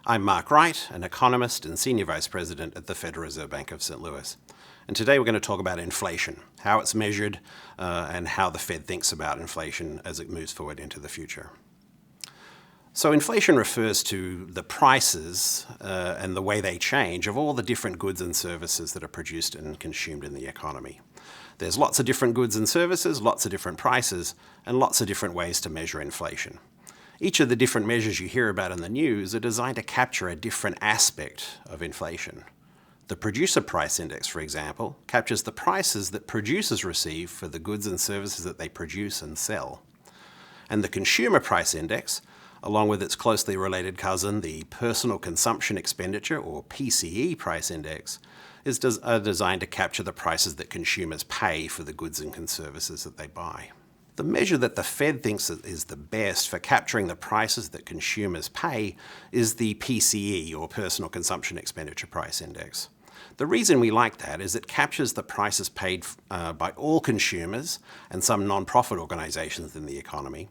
I'm Mark Wright, an economist and Senior Vice President at the Federal Reserve Bank of St. Louis. And today we're going to talk about inflation, how it's measured, and how the Fed thinks about inflation as it moves forward into the future. So inflation refers to the prices and the way they change of all the different goods and services that are produced and consumed in the economy. There's lots of different goods and services, lots of different prices, and lots of different ways to measure inflation. Each of the different measures you hear about in the news are designed to capture a different aspect of inflation. The Producer Price Index, for example, captures the prices that producers receive for the goods and services that they produce and sell. And the Consumer Price Index, along with its closely related cousin, the Personal Consumption Expenditure, or PCE Price Index, is designed to capture the prices that consumers pay for the goods and services that they buy. The measure that the Fed thinks is the best for capturing the prices that consumers pay is the PCE, or Personal Consumption Expenditure Price Index. The reason we like that is it captures the prices paid by all consumers and some non-profit organizations in the economy.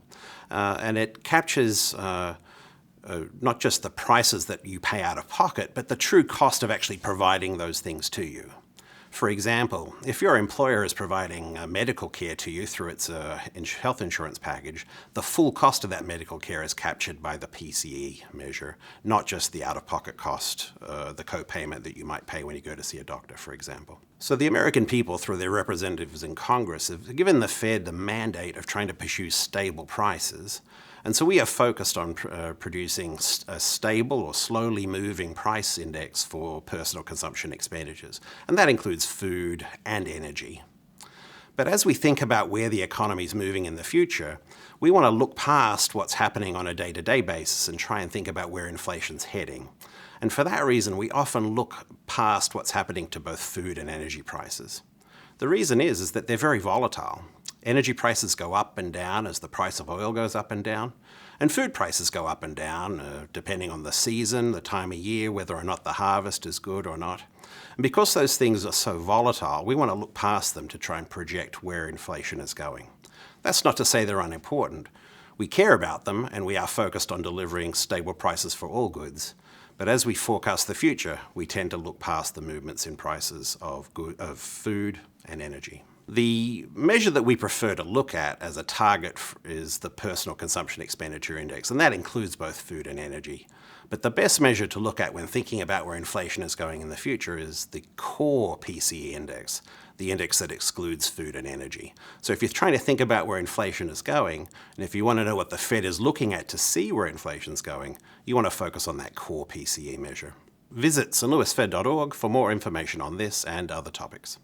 And it captures not just the prices that you pay out of pocket, but the true cost of actually providing those things to you. For example, if your employer is providing medical care to you through its health insurance package, the full cost of that medical care is captured by the PCE measure, not just the out-of-pocket cost, the co-payment that you might pay when you go to see a doctor, for example. So the American people, through their representatives in Congress, have given the Fed the mandate of trying to pursue stable prices. And so we are focused on producing a stable or slowly moving price index for personal consumption expenditures. And that includes food and energy. But as we think about where the economy is moving in the future, we want to look past what's happening on a day-to-day basis and try and think about where inflation's heading. And for that reason, we often look past what's happening to both food and energy prices. The reason is that they're very volatile. Energy prices go up and down as the price of oil goes up and down, and food prices go up and down depending on the season, the time of year, whether or not the harvest is good or not. And because those things are so volatile, we want to look past them to try and project where inflation is going. That's not to say they're unimportant. We care about them, and we are focused on delivering stable prices for all goods. But as we forecast the future, we tend to look past the movements in prices of food and energy. The measure that we prefer to look at as a target is the Personal Consumption Expenditure Index, and that includes both food and energy. But the best measure to look at when thinking about where inflation is going in the future is the Core PCE Index, the index that excludes food and energy. So if you're trying to think about where inflation is going, and if you want to know what the Fed is looking at to see where inflation is going, you want to focus on that Core PCE measure. Visit stlouisfed.org for more information on this and other topics.